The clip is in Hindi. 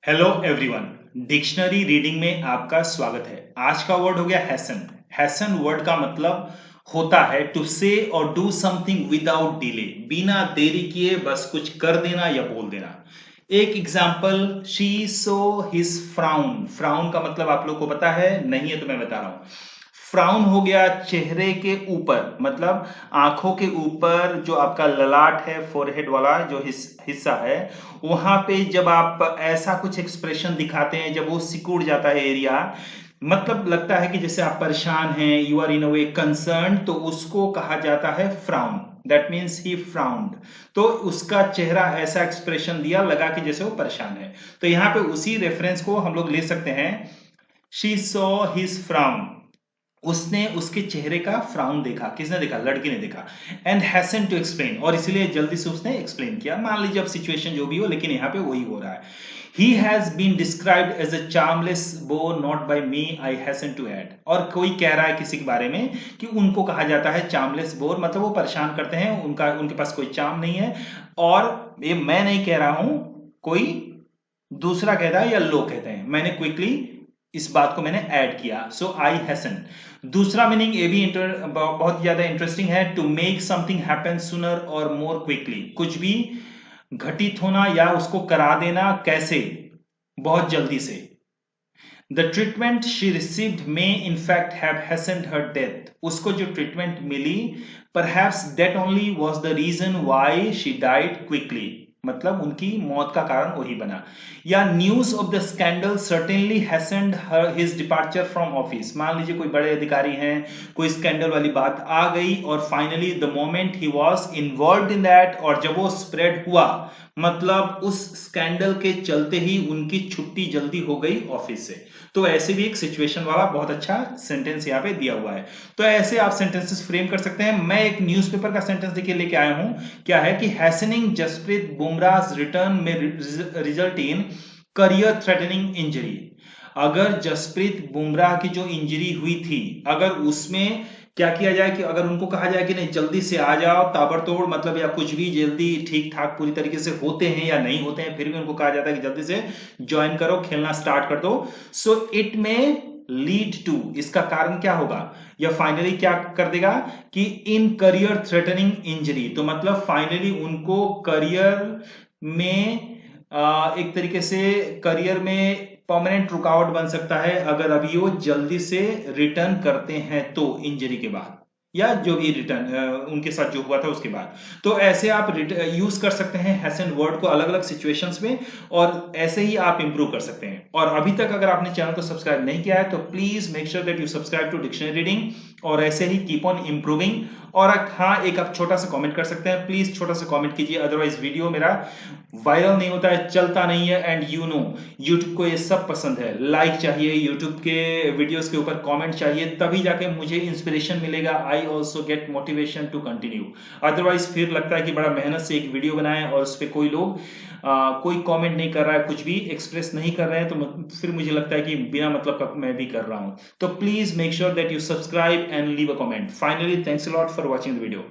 Hello everyone. डिक्शनरी रीडिंग में आपका स्वागत है। आज का वर्ड हो गया हैसन। हैसन वर्ड का मतलब होता है टू से और डू समथिंग विदाउट डिले, बिना देरी किए बस कुछ कर देना या बोल देना। एक example, she so his frown. Frown का मतलब आप लोग को पता है, नहीं है तो मैं बता रहा हूं। फ्राउन हो गया चेहरे के ऊपर, मतलब आंखों के ऊपर जो आपका ललाट है, फोरहेड वाला जो हिस्सा है, वहां पे जब आप ऐसा कुछ एक्सप्रेशन दिखाते हैं, जब वो सिकुड़ जाता है एरिया, मतलब लगता है कि जैसे आप परेशान हैं, you are in a way concern, तो उसको कहा जाता है frown. That means he frowned. तो उसका चेहरा ऐसा एक्सप्रेशन दिया, लगा कि जैसे वो परेशान है। तो यहां पे उसी रेफरेंस को हम लोग ले सकते हैं, शी सॉ हिज फ्राउन। उसने उसके चेहरे का फ्राउन देखा। किसने देखा? लड़की ने देखा। एंड हैसन टू एक्सप्लेन, और इसीलिए जल्दी से उसने एक्सप्लेन किया। मान लीजिए अब सिचुएशन जो भी हो, लेकिन यहां पे वही हो रहा है। He has been described as a charmless beau, not by me, I hasten to add. और कोई कह रहा है किसी के बारे में कि उनको कहा जाता है चार्मलेस बोर, मतलब वो परेशान करते हैं, उनके पास कोई चार्म नहीं है। और ये मैं नहीं कह रहा हूं, कोई दूसरा कहता है या लोग कहते हैं। मैंने क्विकली इस बात को मैंने ऐड किया, सो आई हैसन। दूसरा मीनिंग ये भी बहुत ज्यादा इंटरेस्टिंग है, to make something happen sooner और मोर क्विकली। कुछ भी घटित होना या उसको करा देना, कैसे? बहुत जल्दी से। The treatment she received may in fact have hastened her death. उसको जो ट्रीटमेंट मिली, perhaps that only was the reason why she died quickly, मतलब उनकी मौत का कारण वही बना। या news of the scandal certainly hastened his departure from office. मान लीजिए कोई बड़े अधिकारी हैं, कोई स्कैंडल वाली बात आ गई, और finally the moment he was involved in that, और जब वो स्प्रेड हुआ, मतलब उस स्कैंडल के चलते ही उनकी छुट्टी जल्दी हो गई ऑफिस से। तो ऐसे भी एक सिचुएशन वाला बहुत अच्छा सेंटेंस यहाँ पे दिया हुआ है। तो ऐसे आप सेंटेंसेस फ्रेम कर सकते हैं। मैं एक न्यूज़पेपर का सेंटेंस देखिए लेके आया हूं। क्या है कि हैसनिंग जसप्रीत बुमराह रिटर्न में result in career threatening injury. अगर जसप्रीत बुमराह की जो इंजरी हुई थी, अगर उसमें क्या किया जाए कि अगर उनको कहा जाए कि नहीं जल्दी से आ जाओ ताबड़तोड़, मतलब या कुछ भी जल्दी ठीक ठाक पूरी तरीके से होते हैं या नहीं होते हैं, फिर भी उनको कहा जाता है कि जल्दी से ज्वाइन करो, खेलना स्टार्ट कर दो। सो इट में लीड टू, इसका कारण क्या होगा, या फाइनली क्या कर देगा कि इन करियर थ्रेटनिंग इंजरी। तो मतलब फाइनली उनको करियर में एक तरीके से करियर में परमानेंट रुकावट बन सकता है, अगर अभी वो जल्दी से रिटर्न करते हैं तो, इंजरी के बाद, या जो भी रिटर्न उनके साथ जो हुआ था उसके बाद। तो ऐसे आप यूज कर सकते हैं हैसन वर्ड को अलग अलग सिचुएशंस में, और ऐसे ही आप इंप्रूव कर सकते हैं। और अभी तक अगर आपने चैनल को सब्सक्राइब नहीं किया है तो please make sure that you subscribe to dictionary reading, और ऐसे ही कीप ऑन इंप्रूविंग। और हाँ, एक आप छोटा सा कमेंट कर सकते हैं, प्लीज छोटा सा कमेंट कीजिए, अदरवाइज वीडियो मेरा वायरल नहीं होता है, चलता नहीं है। एंड यू नो यूट्यूब को ये सब पसंद है, लाइक चाहिए, यूट्यूब के वीडियोस के ऊपर कमेंट चाहिए, तभी जाके मुझे इंस्पिरेशन मिलेगा, I also get motivation to continue. Otherwise फिर लगता है कि बड़ा मेहनत से एक वीडियो बनाए और उस पर कोई लोग कोई कमेंट नहीं कर रहा है, कुछ भी एक्सप्रेस नहीं कर रहे हैं, तो फिर मुझे लगता है कि बिना मतलब का मैं भी कर रहा हूं। तो please make sure that you subscribe and leave a comment. Finally thanks a lot for watching the video.